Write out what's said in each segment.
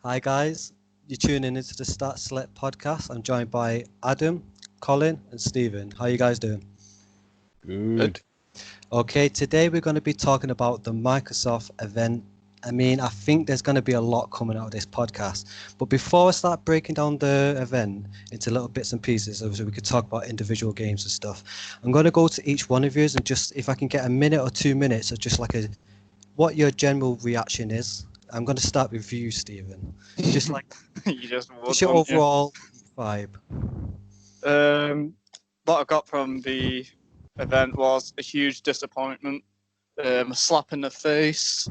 Hi guys, you're tuning into the Start Select podcast. I'm joined by Adam, Colin, and Stephen. How you guys doing? Good. Okay, today we're going to be talking about the Microsoft event. I think there's going to be a lot coming out of this podcast. But before I start breaking down the event into little bits and pieces, so we could talk about individual games and stuff, I'm going to go to each one of you and just, if I can get a minute or 2 minutes of just like what your general reaction is. I'm going to start with you, Stephen. Just like, what's your overall vibe? What I got from the event was a huge disappointment, a slap in the face.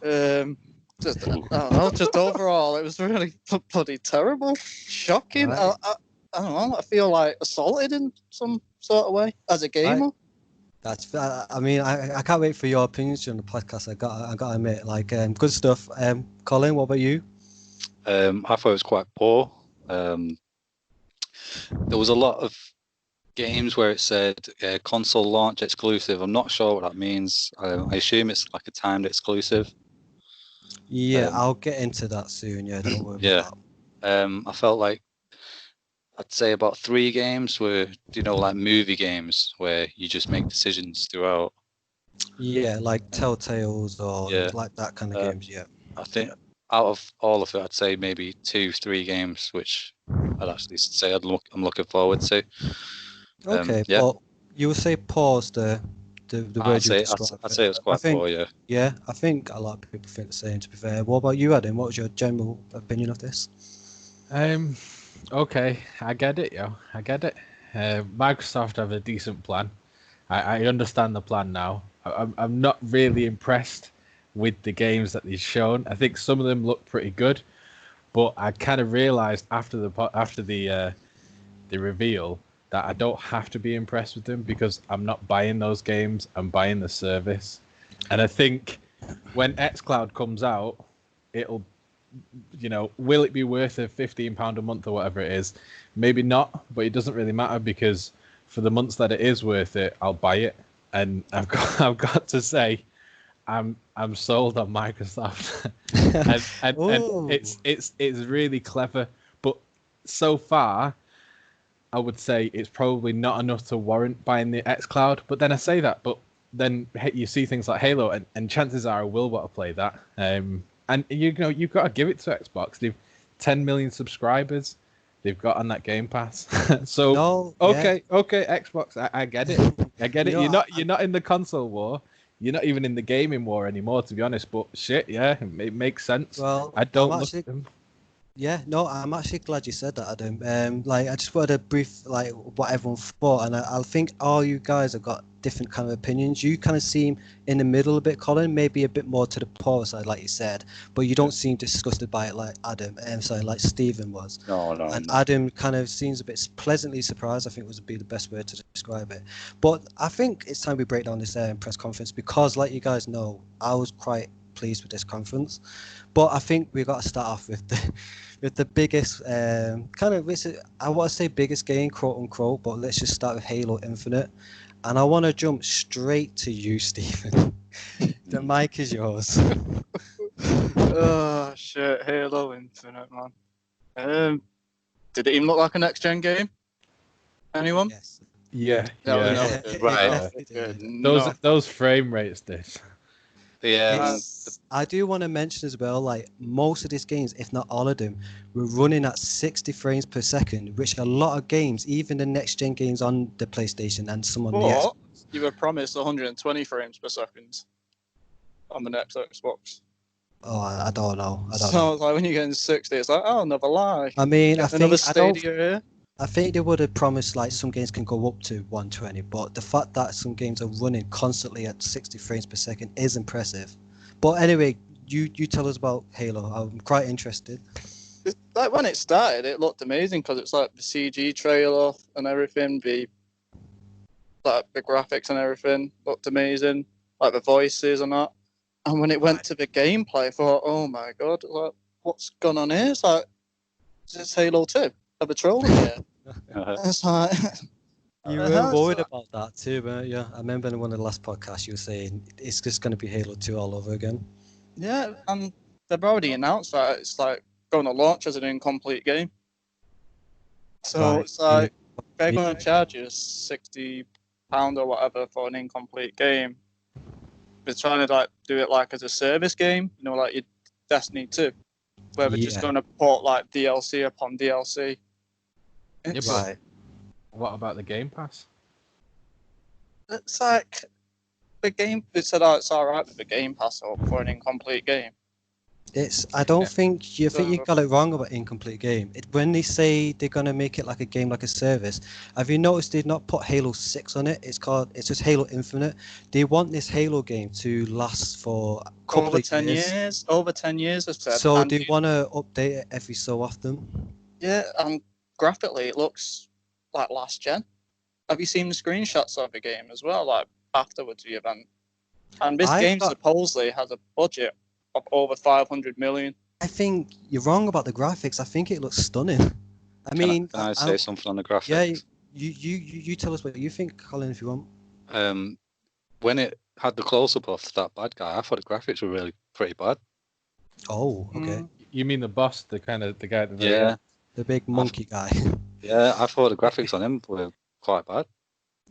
Just I don't know. Just overall, it was really bloody terrible, shocking. Right. I don't know. I feel like assaulted in some sort of way as a gamer. I can't wait for your opinions during the podcast. I got to admit, good stuff. Colin, what about you? I thought it was quite poor. There was a lot of games where it said console launch exclusive. I'm not sure what that means. I assume it's like a timed exclusive. Yeah, I'll get into that soon. Yeah, don't worry about that. I felt like I'd say about 3 games were, like movie games where you just make decisions throughout. Yeah, like Telltales or like that kind of games, yeah. I think out of all of it, I'd say maybe 2-3 games, which I'd actually say I'm looking forward to. Okay, but you would say pause the word you described. I'd say it was quite poor, yeah. Yeah, I think a lot of people think the same, to be fair. What about you, Adam? What was your general opinion of this? Okay, I get it, I get it. Microsoft have a decent plan. I understand the plan now. I'm not really impressed with the games that they've shown. I think some of them look pretty good, but I kind of realized after the reveal that I don't have to be impressed with them because I'm not buying those games. I'm buying the service, and I think when xCloud comes out, it'll. Will it be worth £15 a month or whatever it is? Maybe not, but it doesn't really matter because for the months that it is worth it, I'll buy it. And I've got to say, I'm sold on Microsoft, and it's really clever. But so far, I would say it's probably not enough to warrant buying the xCloud. But then I say that, but then you see things like Halo, and chances are I will want to play that. And you've got to give it to Xbox. They've 10 million subscribers. They've got on that Game Pass. Okay, Xbox. I get it. I get it. You're not in the console war. You're not even in the gaming war anymore, to be honest. But shit, yeah, it makes sense. Well, I don't look at them. Yeah, no, I'm actually glad you said that, Adam. I just wanted a brief, what everyone thought, and I think all you guys have got different kind of opinions. You kind of seem in the middle a bit, Colin, maybe a bit more to the poor side, like you said, but you don't seem disgusted by it like Adam, like Stephen was. No. And Adam kind of seems a bit pleasantly surprised, I think would be the best word to describe it. But I think it's time we break down this press conference because, like you guys know, I was quite pleased with this conference, but I think we've got to start off with the biggest I want to say biggest game, quote unquote, but let's just start with Halo Infinite, and I want to jump straight to you, Stephen. The mic is yours. Oh shit, Halo Infinite, man. Did it even look like a next gen game? Anyone? Yes. Yeah. Right. Those frame rates, this. Yeah. I do want to mention as well, like most of these games, if not all of them, were running at 60 frames per second, which a lot of games, even the next gen games on the PlayStation and some on the Xbox. You were promised 120 frames per second on the next Xbox. Oh, I don't know. So like when you're getting 60, it's like, oh, another lie. I mean, I think they would have promised like some games can go up to 120, but the fact that some games are running constantly at 60 frames per second is impressive. But anyway, you tell us about Halo. I'm quite interested. Like when it started, it looked amazing because it's like the CG trailer and everything, the graphics and everything looked amazing, like the voices and that. And when it went to the gameplay, I thought, oh my god, like what's gone on here? It's like, is this Halo 2? Are they trolling here? It's like, you were worried about that too, weren't you? I remember in one of the last podcasts you were saying it's just going to be Halo 2 all over again. Yeah, and they've already announced that it's like going to launch as an incomplete game. So Right. it's like they're Yeah. going to charge you £60 or whatever for an incomplete game. They're trying to like do it like as a service game, you know, like your Destiny 2, where they're just Yeah. going to put like DLC upon DLC. It's, Right. What about the Game Pass? it's like the game. They said, "Oh, it's all right with the Game Pass up for an incomplete game." I don't Yeah. think you think you So- got it wrong about incomplete game. When they say they're gonna make it like a game like a service, have you noticed they've not put Halo 6 on it? It's just Halo Infinite. They want this Halo game to last for a couple Over of 10 years. Over 10 years, I said. So And they want to update it every so often. yeah, and graphically, it looks like last gen. Have you seen the screenshots of the game as well? Like afterwards, the event. And this game supposedly has a budget of over 500 million. I think you're wrong about the graphics. I think it looks stunning. I mean, can I say something on the graphics? yeah, you tell us what you think, Colin, if you want. When it had the close-up of that bad guy, I thought the graphics were really pretty bad. Oh, okay. You mean the boss, the guy at the very Yeah, end? The big monkey guy. yeah, I thought the graphics on him were quite bad.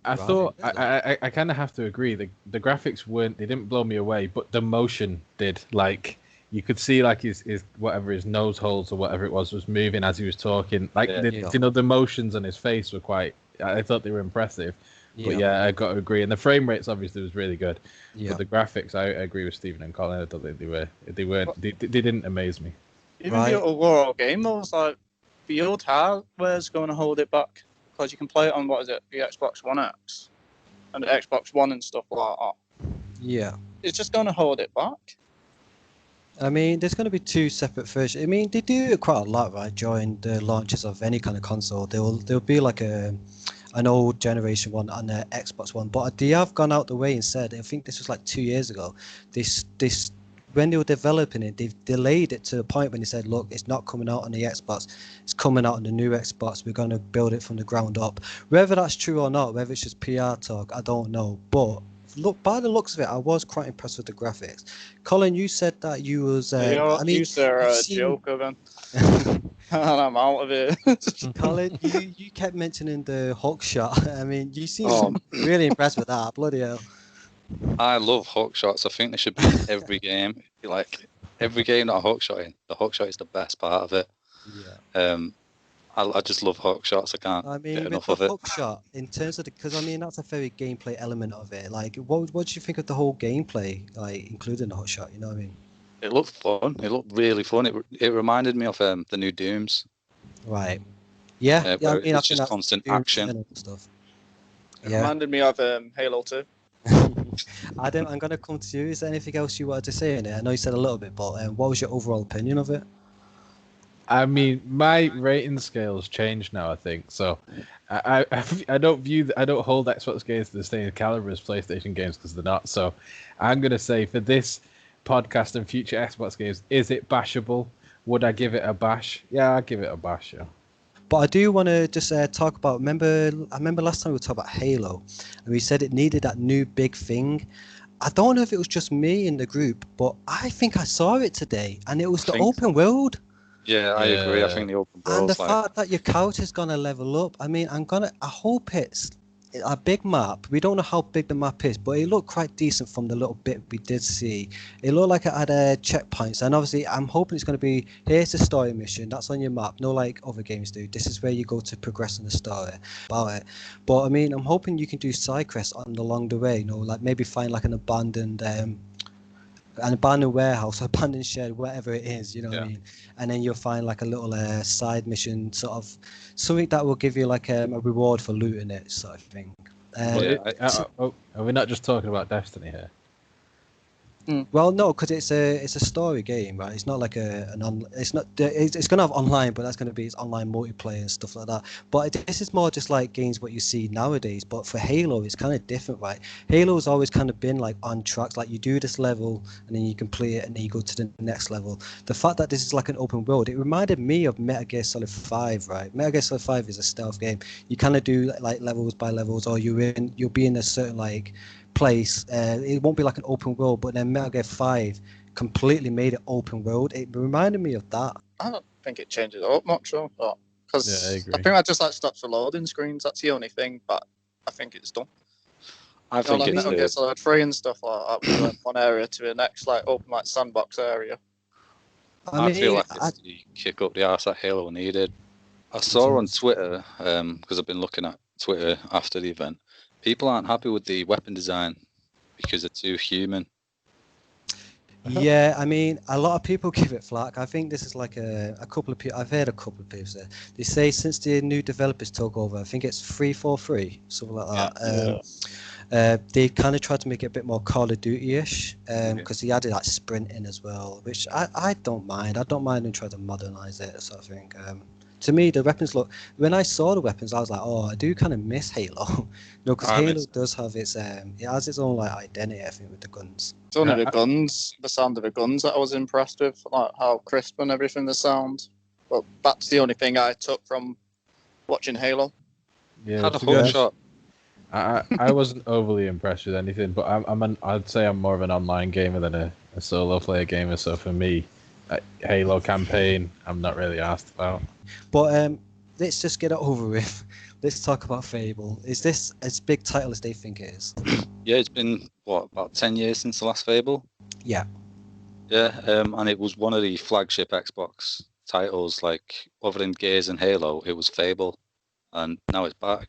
I Right. thought I kind of have to agree. The graphics they didn't blow me away, but the motion did. Like you could see like his whatever his nose holes or whatever it was moving as he was talking. Like Yeah. you know, the motions on his face were quite. I thought they were impressive. But yeah, I got to agree. And the frame rates obviously was really good. Yeah. But the graphics, I agree with Stephen and Colin. I thought they didn't amaze me. Even Right. the overall game, though, was like the old hardware's going to hold it back because you can play it on the Xbox One X and the Xbox One and stuff like that. Yeah. It's just going to hold it back. I mean, there's going to be two separate versions. I mean, they do it quite a lot, right? During the launches of any kind of console, there'll be like an old generation one and an Xbox One, but they have gone out the way and said, I think this was like 2 years ago, this when they were developing it, they've delayed it to the point when they said, look, it's not coming out on the Xbox, it's coming out on the new Xbox, we're going to build it from the ground up. Whether that's true or not, whether it's just PR talk, I don't know, but look, by the looks of it, I was quite impressed with the graphics. Colin, you said that you was You said a seen- joker then. And I'm out of it. Colin, you kept mentioning the Hulk shot. I mean, you seem Oh. really impressed with that. Bloody hell. I love hook shots. I think they should be in every game. Like every game that I hook shot in, the hook shot is the best part of it. Yeah. I just love hook shots. I can't I mean, get with enough the of it. hook shot, in terms of because I mean that's a very gameplay element of it. Like, what do you think of the whole gameplay, like including the hook shot? You know what I mean? It looked fun. It looked really fun. It reminded me of the new Dooms. Right. Yeah. Yeah. I where mean, I it's think just that's constant Doom action. and stuff. It Yeah. reminded me of Halo 2. Adam, I'm gonna come to you. Is there anything else you wanted to say in it? I know you said a little bit, but what was your overall opinion of it? I mean, my rating scale's changed now. I think so. I don't hold Xbox games to the same caliber as PlayStation games because they're not. So, I'm gonna say for this podcast and future Xbox games, is it bashable? Would I give it a bash? Yeah, I'd give it a bash. Yeah. But I do want to just talk about. I remember last time we talked about Halo, and we said it needed that new big thing. I don't know if it was just me in the group, but I think I saw it today, and it was the open world. Yeah, I agree. I think the open And the world's like fact that your character is gonna level up. I mean, I hope it's a big map. We don't know how big the map is, but it looked quite decent from the little bit we did see. It looked like it had checkpoints, and obviously, I'm hoping it's gonna be here's the story mission. That's on your map. No, like other games do. This is where you go to progress in the story about it. But I mean, I'm hoping you can do side quests along the way. You know, like maybe find like an abandoned warehouse, abandoned shed, whatever it is, you know what I mean? And then you'll find like a little side mission, sort of something that will give you like a reward for looting it, sort of thing. Are we not just talking about Destiny here? Well, no, because it's a story game, right? It's not like it's gonna have online, but that's gonna be its online multiplayer and stuff like that. But this is more just like games what you see nowadays. But for Halo, it's kind of different, right? Halo's always kind of been like on tracks, like you do this level and then you complete it and then you go to the next level. The fact that this is like an open world, it reminded me of Metal Gear Solid 5, right? Metal Gear Solid 5 is a stealth game. You kind of do like levels by levels, or you'll be in a certain like place. It won't be like an open world, but then Metal Gear 5 completely made it open world. It reminded me of that. I don't think it changes up much, though. Because Yeah, I I agree. think that just like stops the loading screens. That's the only thing, but I think it's done. I think like it's Metal Gear Solid 3 and stuff like that. We went one area to the next, like open like sandbox area. I feel like it's the kick up the arse that Halo needed. I saw on Twitter, because I've been looking at Twitter after the event, people aren't happy with the weapon design because they're too human. Yeah, I mean, a lot of people give it flack. I think this is like a couple of people. I've heard a couple of people say they say since the new developers took over, I think it's 343, something like that. They kind of tried to make it a bit more Call of Duty-ish, because he added like sprinting as well, which I don't mind. I don't mind them trying to modernize it, sort of thing. To me, the weapons look. When I saw the weapons, I was like, oh, I do kind of miss Halo, because Halo does have its it has its own like identity, I think, with the guns. It's only the guns, the sound of the guns that I was impressed with, like how crisp and everything the sound. But that's the only thing I took from watching Halo. Yeah, Had a hook shot. I wasn't overly impressed with anything, but I'd say I'm more of an online gamer than a solo player gamer. So for me, Halo campaign, I'm not really asked about. But let's just get it over with. Let's talk about Fable. Is this as big title as they think it is? Yeah, it's been about 10 years since the last Fable. Yeah. Yeah, and it was one of the flagship Xbox titles. Like other than Gears and Halo, it was Fable, and now it's back.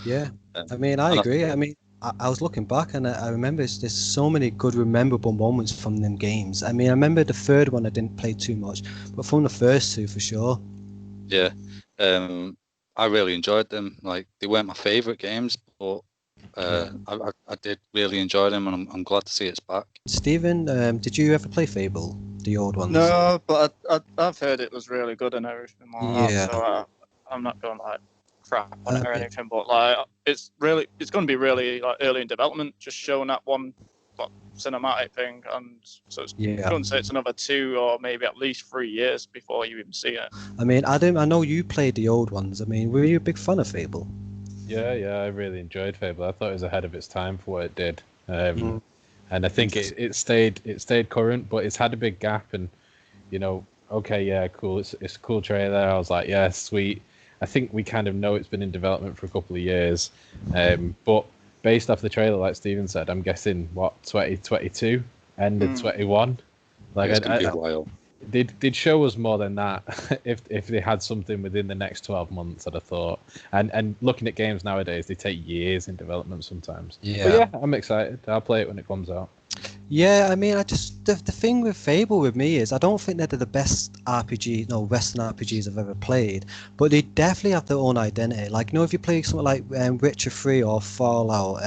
Yeah, I mean, I agree. I mean, I was looking back and I remember there's so many good, memorable moments from them games. I mean, I remember the third one I didn't play too much, but from the first two for sure. Yeah, I really enjoyed them. Like they weren't my favorite games, but I did really enjoy them, and I'm glad to see it's back. Stephen, did you ever play Fable, the old ones? No, but I've heard it was really good and everything like Yeah. that. So I'm not going like crap on it or anything, but like it's going to be really like early in development, just showing that one cinematic thing, and so it's going to say it's another 2 or maybe at least 3 years before you even see it. I mean, Adam, I know you played the old ones. I mean, were you a big fan of Fable? Yeah, I really enjoyed Fable. I thought it was ahead of its time for what it did, and I think it stayed current, but it's had a big gap. And okay, yeah, cool. It's a cool trailer. I was like, yeah, sweet. I think we kind of know it's been in development for a couple of years, but based off the trailer, like Steven said, I'm guessing 2022, end of 21. Like it's gonna be a while. They'd show us more than that if they had something within the next 12 months, I'd have thought. And looking at games nowadays, they take years in development sometimes. Yeah. But yeah, I'm excited. I'll play it when it comes out. Yeah, I mean, the thing with Fable with me is I don't think they're the best Western RPGs I've ever played, but they definitely have their own identity. Like, if you play something like Witcher 3 or Fallout,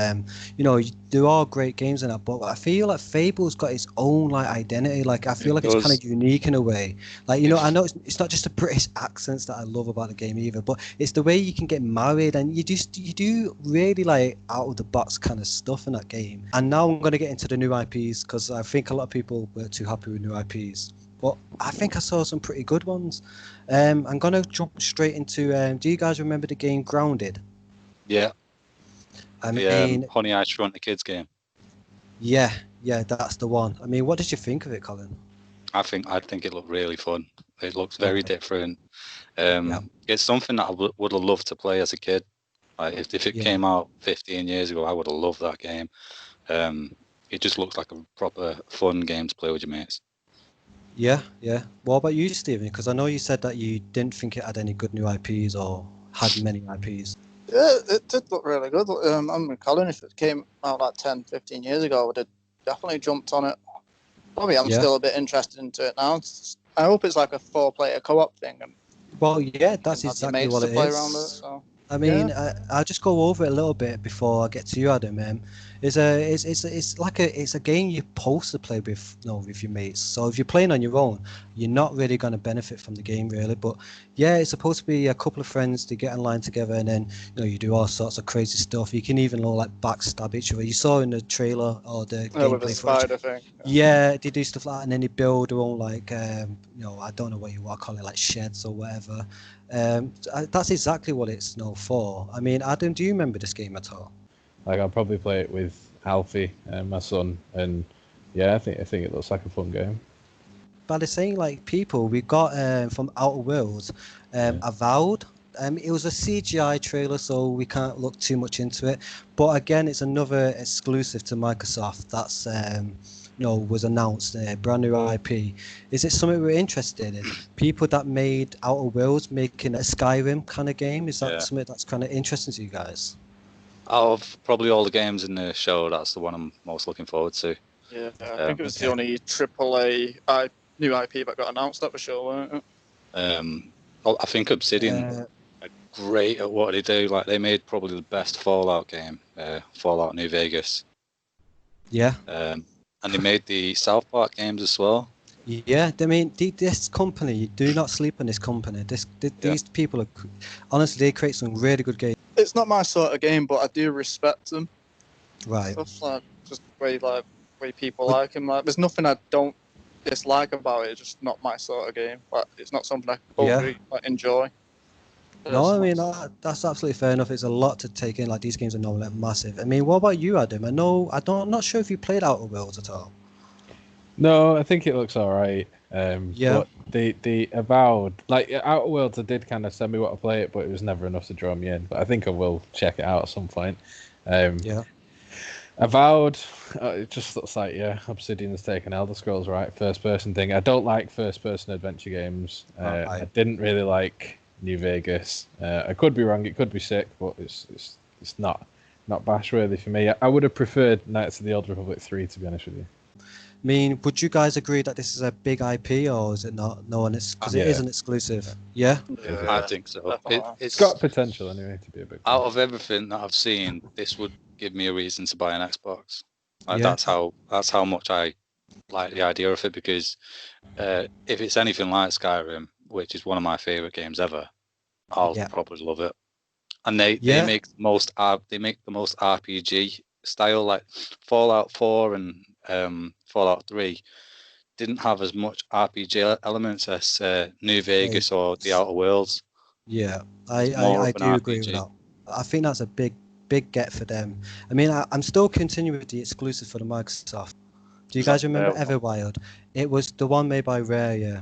there are great games in that, but I feel like Fable's got its own like identity. Like, I feel like it's kind of unique in a way. Like, I know it's not just the British accents that I love about the game either, but it's the way you can get married and you do really like out of the box kind of stuff in that game. And now I'm going to get into the new IPs because I think a lot of people were too happy with new IPs. But I think I saw some pretty good ones. I'm going to jump straight into, do you guys remember the game Grounded? Yeah. I mean, Honey, I Shrunk the Kids game. Yeah, that's the one. I mean, what did you think of it, Colin? I think it looked really fun. It looks very different. It's something that I would have loved to play as a kid. Like if it came out 15 years ago, I would have loved that game. It just looks like a proper fun game to play with your mates. Yeah. What about you, Stephen? Because I know you said that you didn't think it had any good new IPs or had many IPs. Yeah, it did look really good. I'm with Colin. If it came out like 10, 15 years ago, I would have definitely jumped on it. Probably I'm still a bit interested into it now. I hope it's like a 4-player co-op thing. Well, yeah, that's exactly what it is. I mean, I'll just go over it a little bit before I get to you, Adam. It's a game you're supposed to play with your mates. So if you're playing on your own, you're not really going to benefit from the game really. But yeah, it's supposed to be a couple of friends to get online together, and then you do all sorts of crazy stuff. You can even like backstab each other. You saw in the trailer or the gameplay with the spider thing. Yeah, they do stuff like that, and then they build their own like I don't know what you want to call it, like sheds or whatever. That's exactly what it's known for. I mean, Adam, do you remember this game at all? Like, I'll probably play it with Alfie and my son, and Yeah, I think it looks like a fun game. But they're saying like people we got from Outer Worlds, Avowed. It was a CGI trailer, so we can't look too much into it. But again, it's another exclusive to Microsoft. That's was announced. Brand new IP. Is it something we're interested in? People that made Outer Worlds making a Skyrim kind of game. Is that something that's kind of interesting to you guys? Out of probably all the games in the show, that's the one I'm most looking forward to. Yeah, I think it was the only AAA new IP that got announced at the show, weren't it? I think Obsidian are great at what they do. Like they made probably the best Fallout game, Fallout New Vegas. Yeah. And they made the South Park games as well. Yeah, I mean, this company, you do not sleep on this company. These people are, honestly, they create some really good games. It's not my sort of game, but I do respect them. Right. Stuff like just way people like him. Like, there's nothing I don't dislike about it. It's just not my sort of game. Like, it's not something I overly enjoy. No, I mean that's absolutely fair enough. It's a lot to take in. Like these games are normally massive. I mean, what about you, Adam? I'm not sure if you played Outer Worlds at all. No, I think it looks all right. But the Avowed, like Outer Worlds, I did kind of send me want to play it, but it was never enough to draw me in. But I think I will check it out at some point. Avowed, it just looks like Obsidian's taken Elder Scrolls right first person thing. I don't like first person adventure games. I didn't really like New Vegas. I could be wrong. It could be sick, but it's not bash worthy for me. I would have preferred Knights of the Old Republic 3, to be honest with you. I mean, would you guys agree that this is a big IP, or is it not? No, and it's because it is an exclusive. Yeah? I think so. It's got potential anyway to be a big. Out of everything that I've seen, this would give me a reason to buy an Xbox. Like, that's how much I like the idea of it. Because if it's anything like Skyrim, which is one of my favorite games ever, I'll probably love it. And they make the most RPG style, like Fallout 4 and Fallout 3 didn't have as much RPG elements as New Vegas or the Outer Worlds. Yeah, I do agree with that. I think that's a big get for them. I mean, I'm still continuing with the exclusive for the Microsoft. Do you guys remember Everwild? It was the one made by Rare, yeah.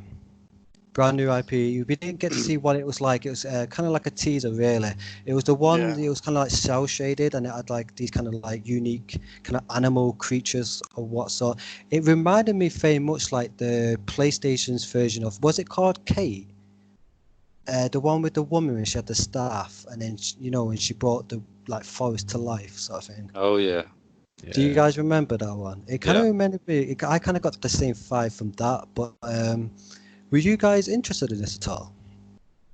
Brand new IP. We didn't get to see what it was like. It was kind of like a teaser, really. It was the one. It was kind of like cel shaded, and it had like these kind of like unique kind of animal creatures or what sort. It reminded me very much like the PlayStation's version of, was it called Kate? The one with the woman when she had the staff, and then when she brought the like forest to life, sort of thing. Oh yeah. Do you guys remember that one? It kind of reminded me. I kind of got the same vibe from that, but were you guys interested in this at all?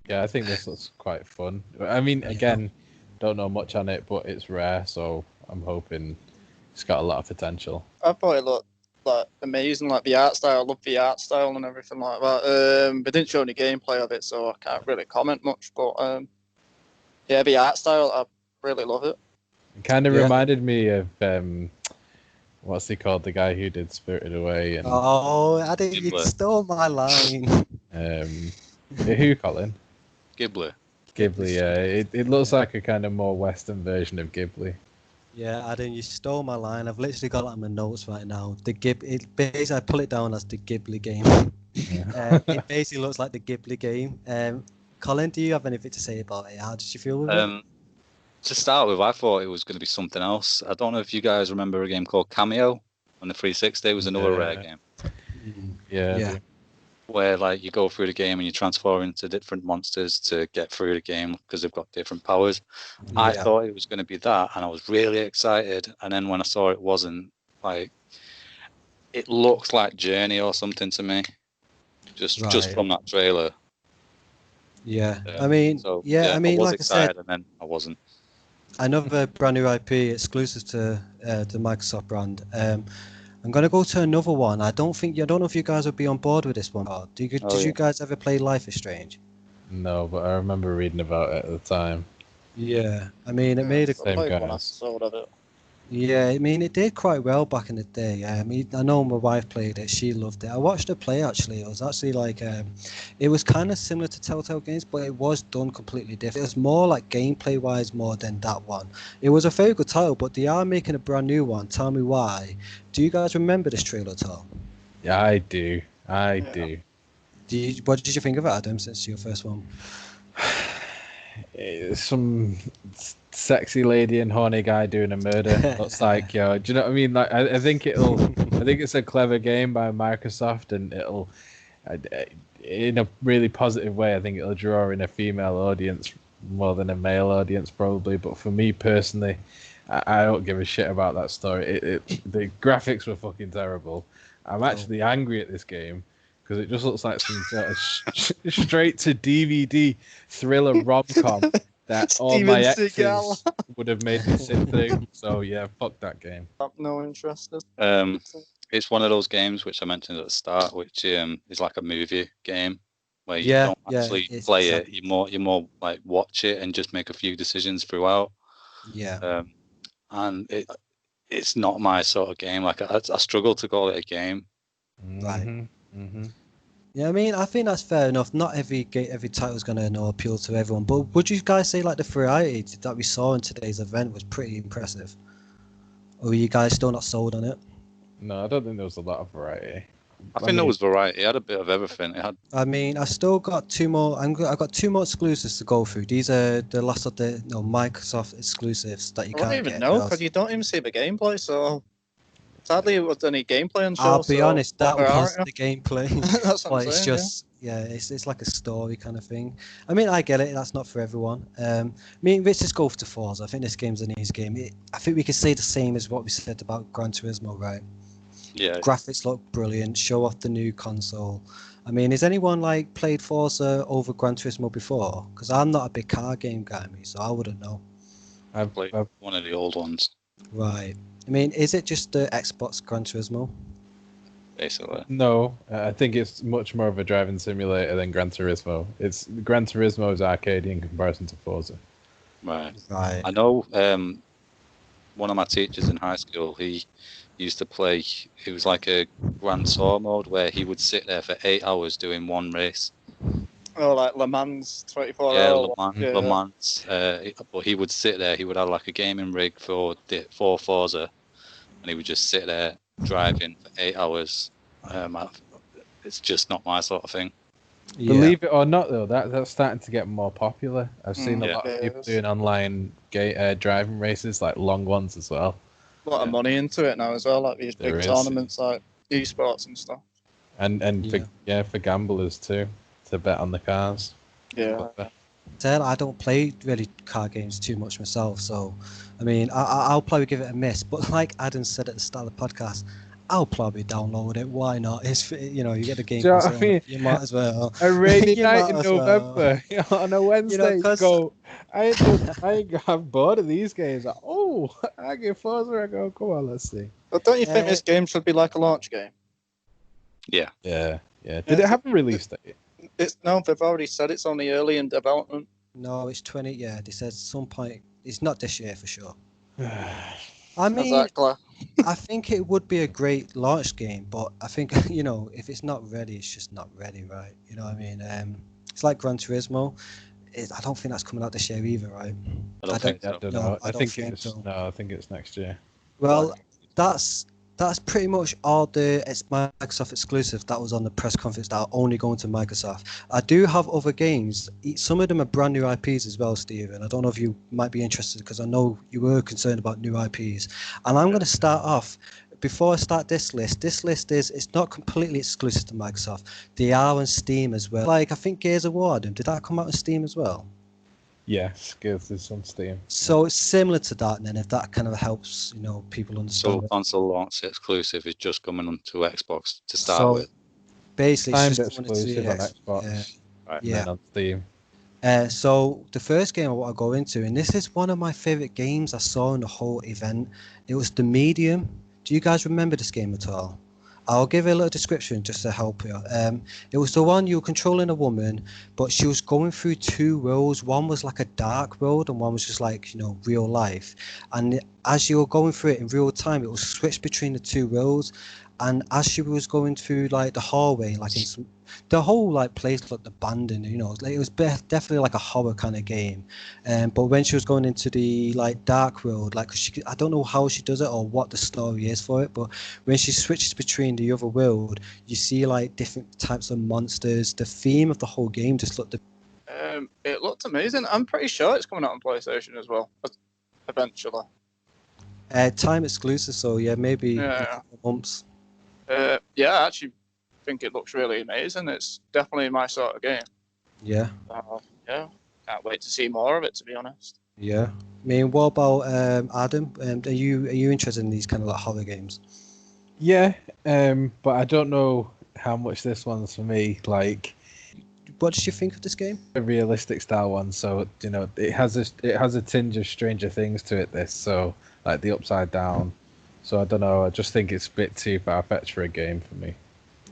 Yeah, I think this looks quite fun. I mean, again, don't know much on it, but it's Rare, so I'm hoping it's got a lot of potential. I thought it looked like amazing, like the art style. I love the art style and everything like that. They didn't show any gameplay of it, so I can't really comment much. But the art style, I really love it. It kind of reminded me of what's he called? The guy who did Spirited Away. And, I think you stole my line. Who, Colin? Ghibli. Ghibli, yeah. It looks like a kind of more Western version of Ghibli. Yeah, Adam, you stole my line. I've literally got it on my notes right now. Basically, I pull it down as the Ghibli game. It basically looks like the Ghibli game. Colin, do you have anything to say about it? How did you feel with it? To start with, I thought it was going to be something else. I don't know if you guys remember a game called Cameo on the 360. It was another Rare game. Yeah. Where like you go through the game and you transform into different monsters to get through the game because they've got different powers. Yeah. I thought it was going to be that, and I was really excited. And then when I saw it wasn't, like, it looks like Journey or something to me, just from that trailer. Yeah, I mean, I mean, like I said, and then I wasn't. Another brand new IP exclusive to the Microsoft brand. I'm gonna go to another one. I don't know if you guys would be on board with this one. Did you guys ever play Life is Strange? No, but I remember reading about it at the time. Yeah, I mean, it made a same guys. Yeah, I mean, it did quite well back in the day. I mean, I know my wife played it; she loved it. I watched her play actually. It was actually like, it was kind of similar to Telltale games, but it was done completely different. It was more like gameplay-wise more than that one. It was a very good title, but they are making a brand new one. Tell me why. Do you guys remember this trailer at all? Yeah, I do. I Yeah. do. What did you think of it, Adam? Since your first one. Some sexy lady and horny guy doing a murder. Looks like, do you know what I mean? Like, I think I think it's a clever game by Microsoft, and it'll, in a really positive way, I think it'll draw in a female audience more than a male audience probably. But for me personally, I don't give a shit about that story. The graphics were fucking terrible. I'm actually angry at this game because it just looks like some sort of straight to DVD thriller rom-com that all my Steven exes Seagal. would have made me sit through. So yeah, fuck that game. I'm no interested. It's one of those games which I mentioned at the start, which is like a movie game where you Yeah, don't yeah, actually it's play exactly- it. You more like watch it and just make a few decisions throughout. Yeah. And it's not my sort of game. Like I struggle to call it a game. Right. Mm-hmm. Yeah, I mean, I think that's fair enough. Not every title is going to appeal to everyone, but would you guys say like the variety that we saw in today's event was pretty impressive? Or are you guys still not sold on it? No, I don't think there was a lot of variety. I think there was variety. It had a bit of everything. It had. I mean, I still got two more. I've got two more exclusives to go through. These are the last of the Microsoft exclusives that you I don't can't even get. know anywhere because else. you don't even see the gameplay. So sadly, it was any gameplay on show. I'll be so honest, that where was are the gameplay. That's what But I'm it's saying. just it's like a story kind of thing. I mean, I get it. That's not for everyone. I mean, let's just go for the Forza. I think this game's an easy game. I think we can say the same as what we said about Gran Turismo, right? Yeah. Graphics look brilliant. Show off the new console. I mean, has anyone like played Forza over Gran Turismo before? Because I'm not a big car game guy, so I wouldn't know. I've Played one of the old ones, Right. I mean, is it just the Xbox Gran Turismo? basically. No, I think it's much more of a driving simulator than Gran Turismo. Gran Turismo is arcade in comparison to Forza. Right. Right. I know one of my teachers in high school, he used to play, it was like a Grand Tour mode where he would sit there for 8 hours doing one race. Oh, like Le Mans 24 Yeah, hour. Le Mans. But he would sit there, he would have like a gaming rig for Forza, and he would just sit there driving for 8 hours. It's just not my sort of thing. Yeah. Believe it or not, though, that's starting to get more popular. I've seen a Yeah. lot of people Yes. doing online driving races, like long ones as well. A lot of money into it now as well, like these There big is. tournaments like esports and stuff. And for gamblers too, to bet on the cars. Yeah. I don't play really car games too much myself, so I mean, I'll probably give it a miss. But like Adam said at the start of the podcast, I'll probably download it. Why not? It's you get the game. Do you know what I console, mean? You might as well. A rainy You night might in as well. November on a Wednesday. 'cause- Go. I'm bored of these games. I get Forza. I go. Come on, let's see. But don't you think this game should be like a launch game? Yeah. Yeah. Did it have a release date? No, they've already said it's only early in development. No, it's 20. Yeah, they said some point. It's not this year for sure. I mean, Exactly. I think it would be a great launch game, but I think if it's not ready, it's just not ready, right? You know what I mean? It's like Gran Turismo. I don't think that's coming out this year either, right? I don't think so. I don't No, know. I I don't think think it's so. no. I think it's next year. Well, that's pretty much all the Microsoft exclusives that was on the press conference that are only going to Microsoft. I do have other games. Some of them are brand new IPs as well, Stephen. I don't know if you might be interested because I know you were concerned about new IPs. And I'm going to start off. Before I start this list it's not completely exclusive to Microsoft. They are on Steam as well. Like I think Gears of War, did that come out on Steam as well? Yes, Gears is on Steam. So it's similar to that, and then if that kind of helps, people understand. So console launch exclusive is just coming onto Xbox to start So, with. basically, it's Timed just coming to exclusive on X- Xbox. yeah. Right. And then on Steam. So the first game I want to go into, and this is one of my favorite games I saw in the whole event. It was The Medium. Do you guys remember this game at all? I'll give it a little description just to help you. It was the one you were controlling a woman, but she was going through two worlds. One was like a dark world, and one was just like, you know, real life. And as you were going through it in real time, it was switched between the two worlds. And as she was going through like the hallway, like in some, the whole like place looked abandoned, you know, like it was definitely like a horror kind of game. But when she was going into the like dark world, like 'cause I don't know how she does it or what the story is for it, but when she switches between the other world, you see like different types of monsters. The theme of the whole game just looked. It looked amazing. I'm pretty sure it's coming out on PlayStation as well, eventually. Time exclusive, so yeah, maybe in a Yeah. couple of months. Yeah, I actually think it looks really amazing. It's definitely my sort of game. Yeah, Yeah, can't wait to see more of it, to be honest. yeah. I mean, what about Adam? Are you interested in these kind of like horror games? Yeah, but I don't know how much this one's for me. Like What did you think of this game? a realistic style one, so you know it has a tinge of Stranger Things to it. This so like the Upside Down. So I don't know. I just think it's a bit too far-fetched for a game for me.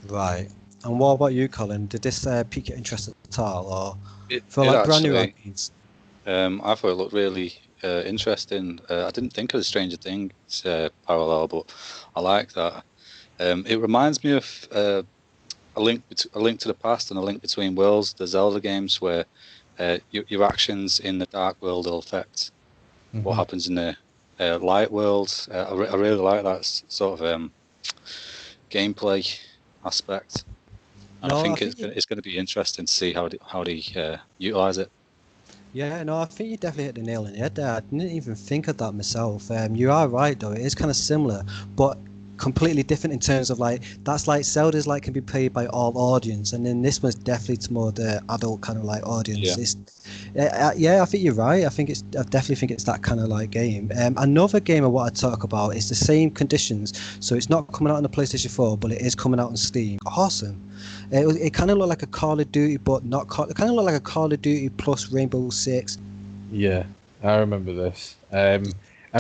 Right. And what about you, Colin? Did this pique your interest at all, or It for like brand new actually, IPs? I thought it looked really interesting. I didn't think of the Stranger Things parallel, but I like that. It reminds me of a link to the past and a link between worlds, the Zelda games, where your actions in the dark world will affect what happens in the light world. I really like that sort of gameplay aspect, and No, I I think think it's going to be interesting to see how they utilize it. Yeah, no, I think you definitely hit the nail on the head there. I didn't even think of that myself. You are right though; it is kind of similar, but completely different in terms of like that's like Zelda's like can be played by all audience, and then this one's definitely to more the adult kind of like audience. Yeah. It's, yeah, I think you're right. I definitely think it's that kind of like game. Another game I want to talk about is the same conditions, so it's not coming out on the PlayStation 4, but it is coming out on Steam. Awesome. It kind of looked like a Call of Duty, but not. It kind of looked like a Call of Duty plus Rainbow Six. Yeah, I remember this. Did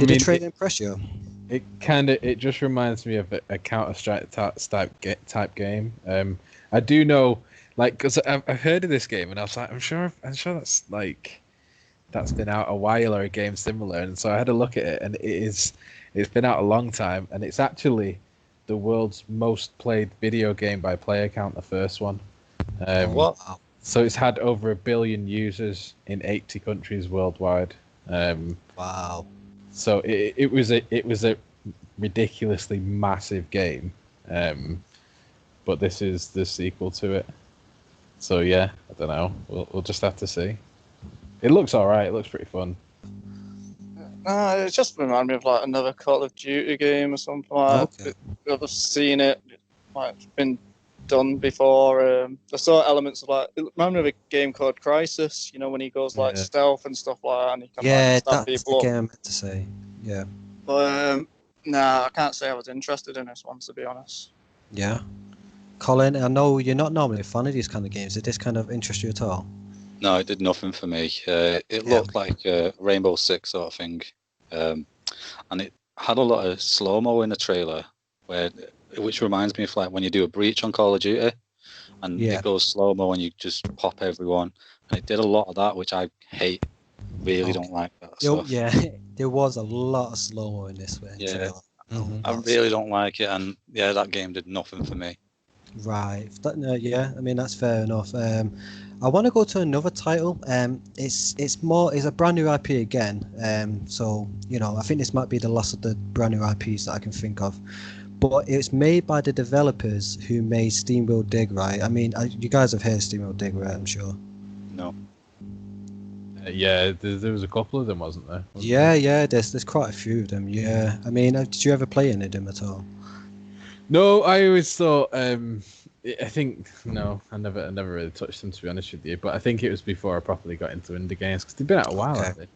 the trailer impress you? It just reminds me of a Counter-Strike type game. I do know, like, because I've heard of this game and I was like, I'm sure that's been out a while or a game similar, and so I had a look at it and it's been out a long time, and it's actually the world's most played video game by player count, the first one. What? So it's had over 1 billion users in 80 countries worldwide. Wow. So it was a ridiculously massive game, but this is the sequel to it. So yeah, I don't know. We'll just have to see. It looks alright. It looks pretty fun. It just reminded me of like another Call of Duty game or something like that. I've seen it. Like, it's been done before. I saw elements of like. It reminded me of a game called Crisis. You know, when he goes like stealth and stuff like that, and he can like, stab that's people the game up. I meant to say. Yeah. But nah, I can't say I was interested in this one, to be honest. Yeah. Colin, I know you're not normally a fan of these kind of games. Did this kind of interest you at all? No, it did nothing for me. It looked like a Rainbow Six sort of thing, and it had a lot of slow mo in the trailer, which reminds me of like when you do a breach on Call of Duty, and it goes slow mo and you just pop everyone. And it did a lot of that, which I hate. Really don't like that stuff. Yeah, there was a lot of slow mo in this one. Yeah, I really don't like it, and yeah, that game did nothing for me. Right. Yeah, I mean that's fair enough. I want to go to another title. It's a brand new IP again. So you know, I think this might be the last of the brand new IPs that I can think of. But it's made by the developers who made SteamWorld Dig, right? I mean, you guys have heard of SteamWorld Dig, right? I'm sure. No. Yeah, there was a couple of them, wasn't there? Yeah. There's quite a few of them. Yeah. I mean, did you ever play any of them at all? No, I always thought. I think no, I never really touched them, to be honest with you. But I think it was before I properly got into indie games, because they've been out a while, haven't they?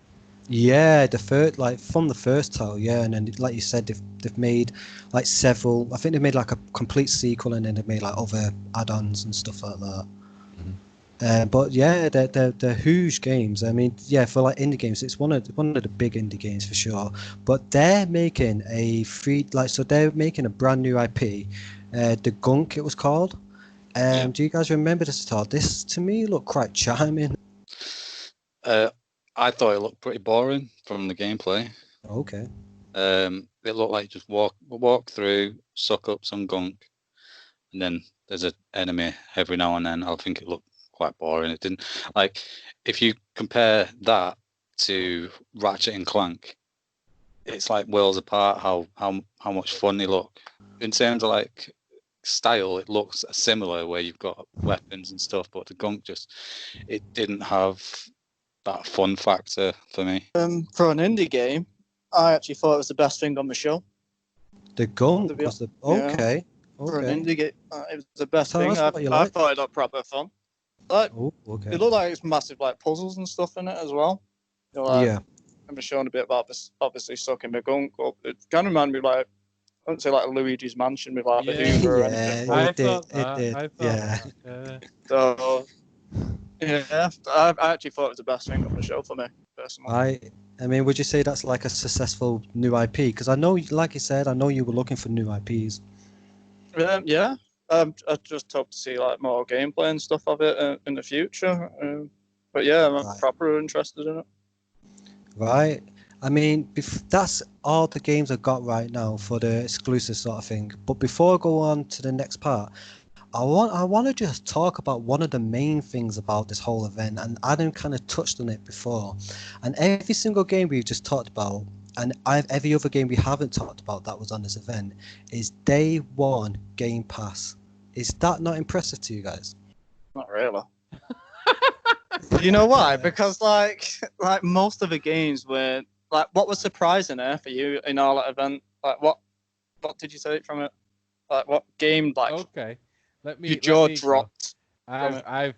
Yeah, from the first title, yeah, and then like you said, they've made like several. I think they made like a complete sequel, and then they've made like other add-ons and stuff like that. But yeah, they're huge games. I mean, yeah, for like indie games, it's one of the big indie games for sure. But they're making they're making a brand new IP, The Gunk, it was called. Do you guys remember this at all? This, to me, looked quite charming. I thought it looked pretty boring from the gameplay. Okay. It looked like just walk through, suck up some gunk, and then there's an enemy every now and then. I think it looked quite boring. It didn't, like, if you compare that to Ratchet and Clank, it's like worlds apart how much fun they look. In terms of like style, it looks similar where you've got weapons and stuff, but the gunk it didn't have that fun factor for me. For an indie game, I actually thought it was the best thing on the show. The Gunk was the... Okay. For an indie game, it was the best Tell thing. us I what you like. thought it looked proper fun. Like, Okay. it looked like it's massive like puzzles and stuff in it as well. You know, like, Yeah. I'm just showing a bit about this, obviously sucking the gunk up. It kind of reminded me of, like, I wouldn't say like Luigi's Mansion with like a Hoover or anything. Yeah, But, it did. I thought Yeah. that. so yeah, I actually thought it was the best thing on the show for me personally. I mean, would you say that's like a successful new IP? Because I know, like you said, I know you were looking for new IPs. Yeah, I just hope to see like more gameplay and stuff of it in the future. But yeah, I'm Right. proper interested in it. Right. I mean, that's all the games I've got right now for the exclusive sort of thing. But before I go on to the next part, I want to just talk about one of the main things about this whole event, and Adam kind of touched on it before. And every single game we've just talked about, and every other game we haven't talked about that was on this event, is day one Game Pass. Is that not impressive to you guys? Not really. You know why? Because like most of the games were like, what was surprising there for you in all that event? Like what did you take from it? Like what game like Okay. your jaw go. dropped? I've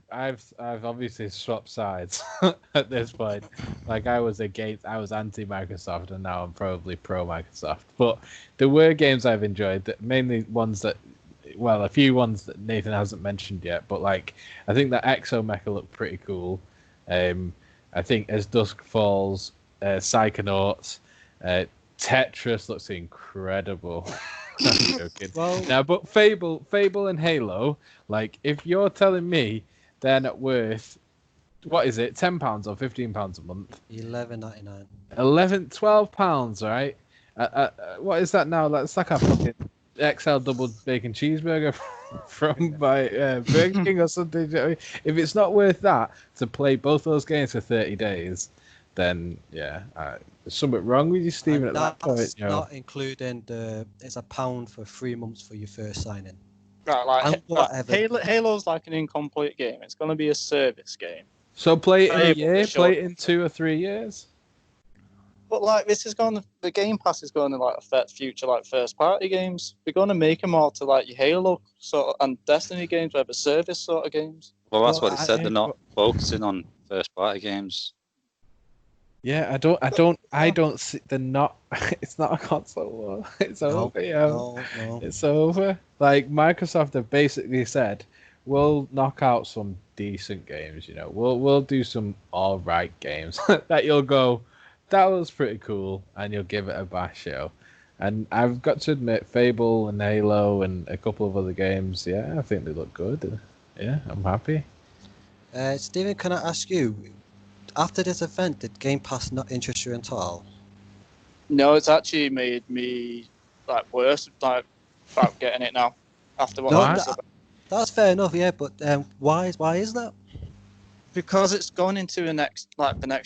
obviously swapped sides at this point. Like I was anti Microsoft, and now I'm probably pro Microsoft. But there were games I've enjoyed, mainly ones that, well, a few ones that Nathan hasn't mentioned yet. But like, I think that Exo Mecha looked pretty cool. I think As Dusk Falls, Psychonauts, Tetris looks incredible. I'm joking. Well, Now, but Fable and Halo, like, if you're telling me they're not worth, what is it, £10 or £15 a month? £11.99. £12, right? What is that now? That's like a fucking XL double bacon cheeseburger from by Burger King or something. If it's not worth that to play both those games for 30 days, then yeah, there's something wrong with you, Stephen. And at that point, that's you know. not including it's £1 for 3 months for your first sign-in. Right, like And whatever. Halo's like an incomplete game. It's going to be a service game. So play it in a Fable, year, sure. play it in 2 or 3 years. But like this is going to, the Game Pass is going to like affect future like first party games. We're going to make them all to like your Halo sort of and Destiny games, where the service sort of games. Well, that's Well, what it said. They're not focusing on first party games. Yeah, I don't see. They're not. It's not a console war. It's over. No. It's over. Like Microsoft have basically said, we'll knock out some decent games. You know, we'll do some all right games that you'll go, that was pretty cool, and you'll give it a bash, yo. And I've got to admit, Fable and Halo and a couple of other games, yeah, I think they look good. Yeah, I'm happy. Stephen, can I ask you, after this event, did Game Pass not interest you at all? No, it's actually made me like worse like about getting it now after what No, happened this event. That's fair enough, yeah, but why is that? Because it's going into the next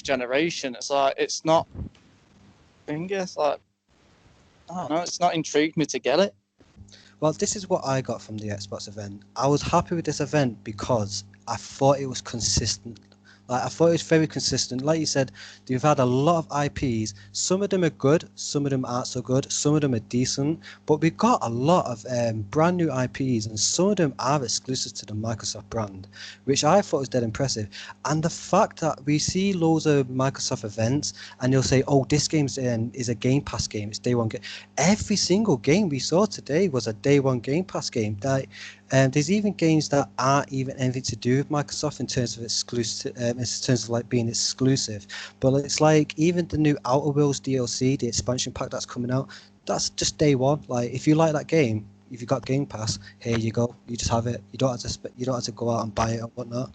generation. It's like it's not it's like I don't know, it's not intrigued me to get it. Well, this is what I got from the Xbox event. I was happy with this event because I thought it was consistent. Like, I thought it was very consistent. Like you said, you've had a lot of IPs. Some of them are good, some of them aren't so good, some of them are decent. But we got a lot of brand new IPs, and some of them are exclusive to the Microsoft brand, which I thought was dead impressive. And the fact that we see loads of Microsoft events, and they'll say, "Oh, this game is a Game Pass game. It's day one game." Every single game we saw today was a day one Game Pass game. There's even games that aren't even anything to do with Microsoft in terms of exclusive, in terms of like being exclusive. But it's like even the new Outer Worlds DLC, the expansion pack that's coming out, that's just day one. Like if you like that game, if you got Game Pass, here you go. You just have it. You don't have to go out and buy it or whatnot.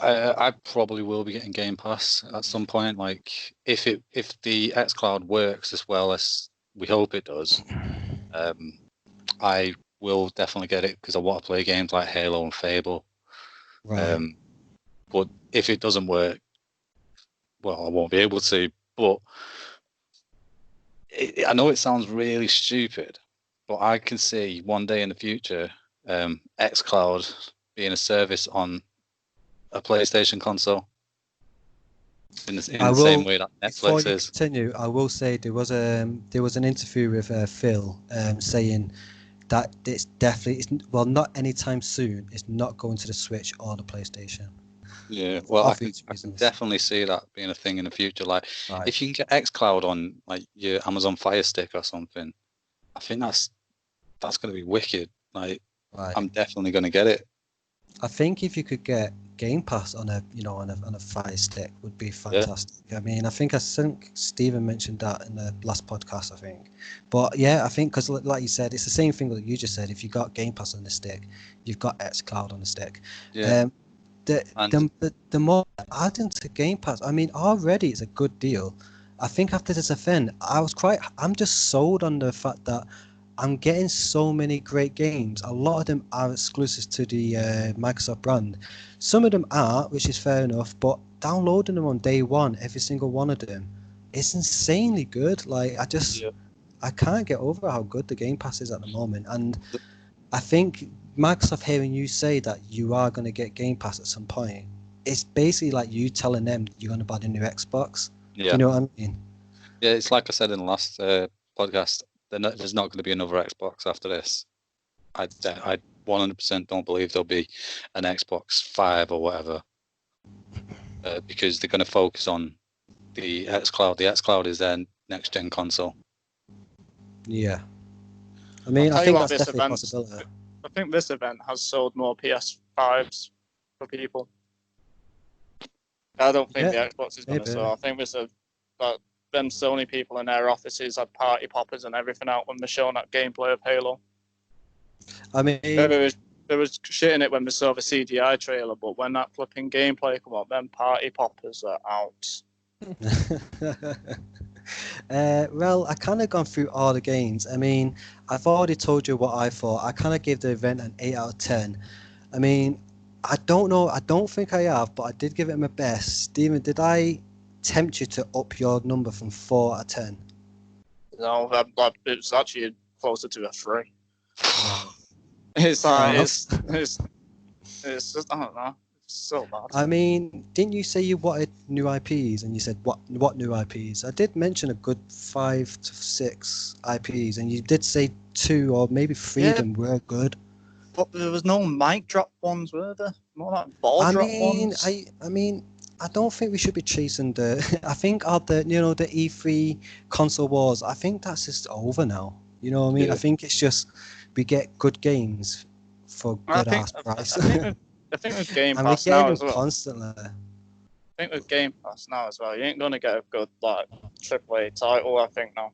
I probably will be getting Game Pass at some point. Like if the xCloud works as well as we hope it does, I will definitely get it because I want to play games like Halo and Fable. Right. But if it doesn't work, well, I won't be able to. But I know it sounds really stupid, but I can see one day in the future, xCloud being a service on a PlayStation console in the same way that Before Netflix you is. continue, I will say there was an interview with Phil saying that it's not anytime soon. It's not going to the Switch or the PlayStation. Yeah, well, I can reasons. definitely see that being a thing in the future. Like, Right. if you can get xCloud on like your Amazon Fire Stick or something, I think that's going to be wicked. Like, Right. I'm definitely going to get it. I think if you could get Game Pass on a Fire Stick would be fantastic. Yeah. I mean, I think Stephen mentioned that in the last podcast, I think. But yeah, I think because like you said, it's the same thing that you just said. If you got Game Pass on the stick, you've got xCloud on the stick. Yeah. The more adding to Game Pass, I mean, already it's a good deal. I think after this event, I'm just sold on the fact that I'm getting so many great games. A lot of them are exclusive to the Microsoft brand. Some of them are, which is fair enough, but downloading them on day one, every single one of them, is insanely good. Like, I can't get over how good the Game Pass is at the moment. And I think Microsoft hearing you say that you are going to get Game Pass at some point, it's basically like you telling them you're going to buy the new Xbox. Yeah. Do you know what I mean? Yeah, it's like I said in the last podcast. There's not going to be another Xbox after this. I 100% don't believe there'll be an Xbox 5 or whatever, because they're going to focus on the xCloud. The xCloud is their next gen console. Yeah. I mean, I think that's definitely a possibility. I think this event has sold more PS5s for people. I don't think the Xbox is going to sell. I think them Sony people in their offices had party poppers and everything out when they're showing that gameplay of Halo. I mean, there was shit in it when we saw the CGI trailer, but when that flipping gameplay come up, them party poppers are out. Well, I kind of gone through all the games. I mean, I've already told you what I thought. I kind of gave the event an 8 out of 10. I mean, I don't know. I don't think I have, but I did give it my best. Stephen, did I tempt you to up your number from 4 out of 10? No, it's actually closer to a 3. It's like it's just, I don't know. It's so bad. I mean, didn't you say you wanted new IPs? And you said what new IPs? I did mention a good 5 to 6 IPs, and you did say 2 or maybe 3 of them were good. But there was no mic drop ones, were there? More like ball drop ones. I mean, I don't think we should be chasing the. I think the E3 console wars. I think that's just over now. You know what I mean? Yeah. I think it's just we get good games for good ass price. I think with Game and Pass we're getting now them as well. constantly. I think with Game Pass now as well, you ain't gonna get a good AAA title. I think now.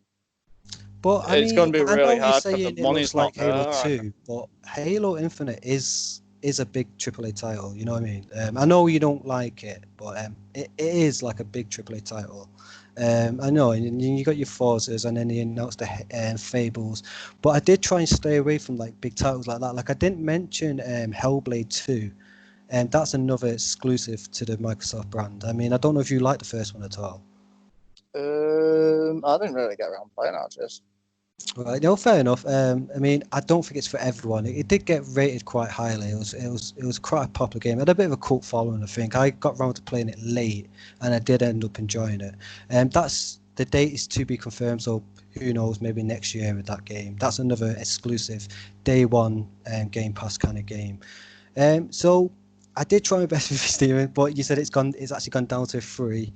But it's gonna be really hard because the it money's looks like not Halo there. 2, but Halo Infinite is a big AAA title. You know what I mean? I know you don't like it, but it is like a big AAA title. I know, and you got your Forzas, and then they announced the Fables, but I did try and stay away from like big titles like that. Like I didn't mention Hellblade 2, and that's another exclusive to the Microsoft brand. I mean, I don't know if you like the first one at all. I didn't really get around playing that, just. Right, no, fair enough. I mean, I don't think it's for everyone. It did get rated quite highly. It was quite a popular game. It had a bit of a cult following, I think. I got around to playing it late, and I did end up enjoying it. That's the date is to be confirmed, so who knows? Maybe next year with that game. That's another exclusive day one Game Pass kind of game. So I did try my best with you, Stephen, but you said it's actually gone down to 3.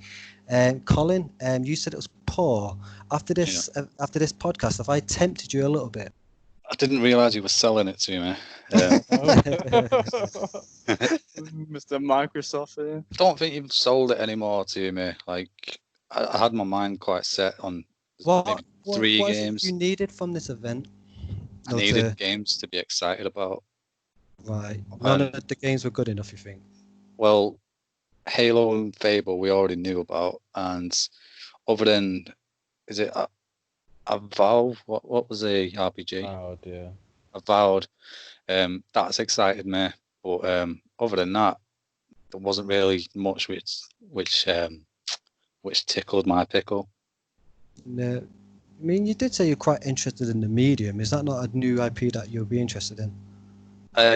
Colin, you said it was poor. After this podcast, have I tempted you a little bit? I didn't realise you were selling it to me. Mr. Microsoft here. I don't think you've sold it anymore to me. Like, I had my mind quite set on maybe 3 games. What you needed from this event? I needed games to be excited about. Right. None of the games were good enough, you think? Well, Halo and Fable we already knew about, and other than, is it Avowed? What was a RPG? Oh dear. Avowed. That's excited me, but other than that, there wasn't really much which tickled my pickle. No. I mean, you did say you're quite interested in the medium. Is that not a new IP that you'll be interested in?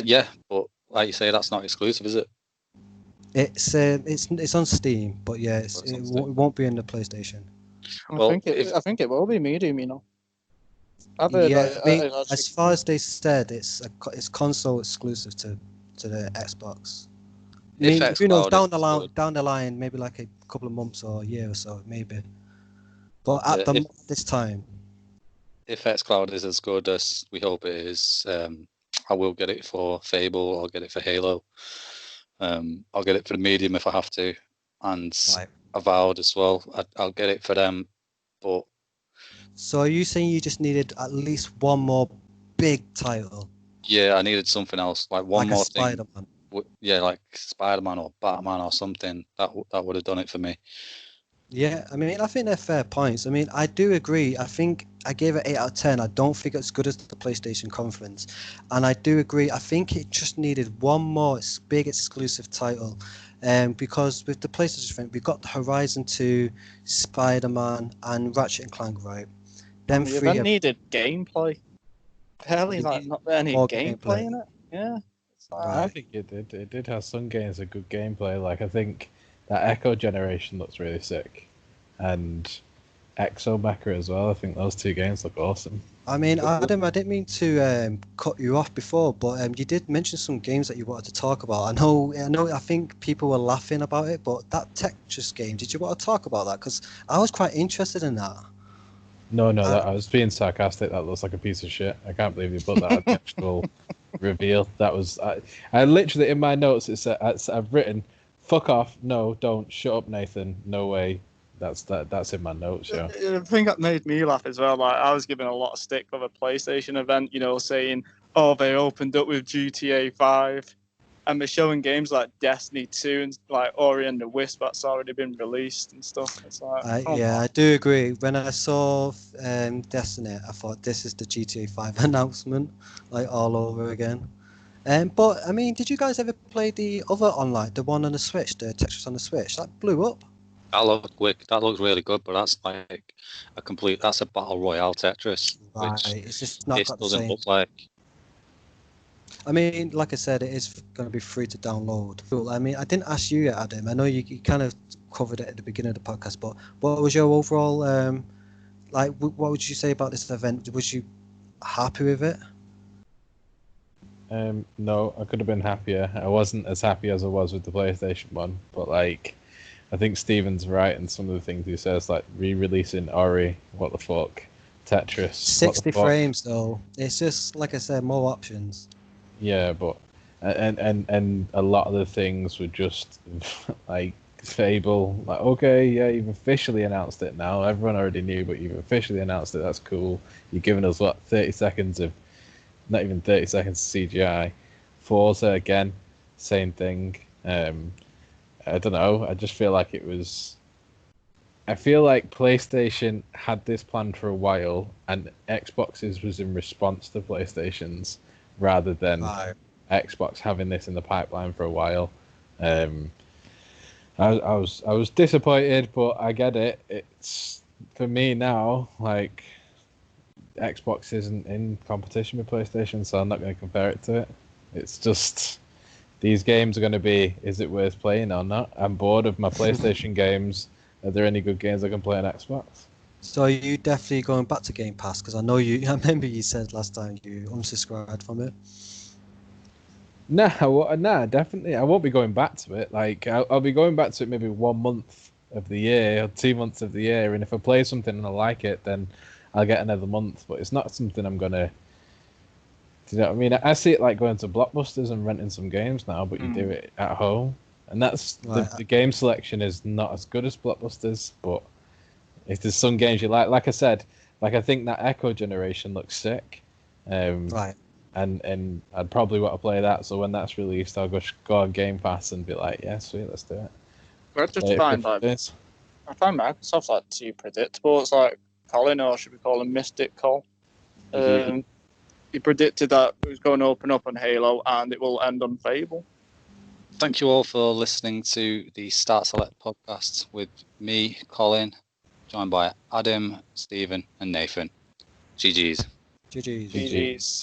Yeah, but like you say, that's not exclusive, is it? It's on Steam, but yeah, it won't be in the PlayStation. I think it will be medium, you know. I've heard as far as they said, it's console exclusive to the Xbox. I mean, who knows? Down the line, maybe like a couple of months or a year or so, maybe. But at this time, if xCloud is as good as we hope it is, I will get it for Fable. I'll get it for Halo. I'll get it for the medium if I have to, and Avowed as well. I'll get it for them. But so are you saying you just needed at least one more big title? Yeah, I needed something else, like one more thing. Spider-Man. Yeah, like Spider-Man or Batman or something. That would have done it for me. Yeah, I mean, I think they're fair points. I mean, I do agree. I think I gave it 8 out of 10. I don't think it's as good as the PlayStation conference. And I do agree. I think it just needed one more big exclusive title. Because with the PlayStation thing, we've got Horizon 2, Spider-Man, and Ratchet & Clank, right? Them three event needed gameplay. Barely, not any gameplay in it. Yeah. I think it did. It did have some games of good gameplay. Like, I think that Echo Generation looks really sick, and Exomecha as well. I think those two games look awesome. I mean, Adam, I didn't mean to cut you off before, but you did mention some games that you wanted to talk about. I know. I think people were laughing about it, but that Tetris game, did you want to talk about that? Because I was quite interested in that. No, I was being sarcastic. That looks like a piece of shit. I can't believe you put that at the actual reveal. That was I literally in my notes. I've written, "Fuck off! No, don't! Shut up, Nathan! No way!" That's in my notes. Yeah. The thing that made me laugh as well, like I was giving a lot of stick for the PlayStation event, you know, saying, "Oh, they opened up with GTA 5." And they're showing games like Destiny 2 and like Ori and the Wisp that's already been released and stuff. It's like, I do agree. When I saw Destiny, I thought this is the GTA 5 announcement, like all over again. But I mean, did you guys ever play the other online, the one on the Switch, the Tetris on the Switch? That blew up. That looked quick. That looks really good, but that's like that's a battle royale Tetris, which it's just not got the doesn't same. look like. I mean, like I said, it is going to be free to download. I mean, I didn't ask you yet, Adam. I know you kind of covered it at the beginning of the podcast, but what was your overall, what would you say about this event? Was you happy with it? No, I could have been happier. I wasn't as happy as I was with the PlayStation one, but like, I think Steven's right in some of the things he says, like re-releasing Ori, what the fuck, Tetris. 60 frames though. It's just, like I said, more options. Yeah, but and a lot of the things were just like Fable. Like, okay, yeah, you've officially announced it now. Everyone already knew, but you've officially announced it. That's cool. You're giving us 30 seconds of, not even 30 seconds of CGI. Forza again, same thing. I don't know. I just feel like it was. I feel like PlayStation had this planned for a while, and Xbox's was in response to PlayStation's, rather than Xbox having this in the pipeline for a while. I was disappointed, but I get it. It's for me now, like Xbox isn't in competition with PlayStation, so I'm not going to compare it to it. It's just these games are going to be, is it worth playing or not? I'm bored of my PlayStation games. Are there any good games I can play on Xbox? So are you definitely going back to Game Pass? Because I remember you said last time you unsubscribed from it. Nah, definitely. I won't be going back to it. Like, I'll be going back to it maybe 1 month of the year or 2 months of the year. And if I play something and I like it, then I'll get another month. But it's not something I'm going to... Do you know what I mean? I see it like going to Blockbusters and renting some games now, but you do it at home. And that's... The game selection is not as good as Blockbusters, but... If there's some games you like I said, like I think that Echo Generation looks sick. Right. And I'd probably want to play that. So when that's released, I'll go on Game Pass and be like, yeah, sweet, let's do it. I just Play it find for a few like days. I find Microsoft like too predictable. It's like Colin, or should we call him Mystic Cole? He predicted that it was going to open up on Halo and it will end on Fable. Thank you all for listening to the Start Select podcast with me, Colin, joined by Adam, Stephen, and Nathan. GG's. GG. GG's.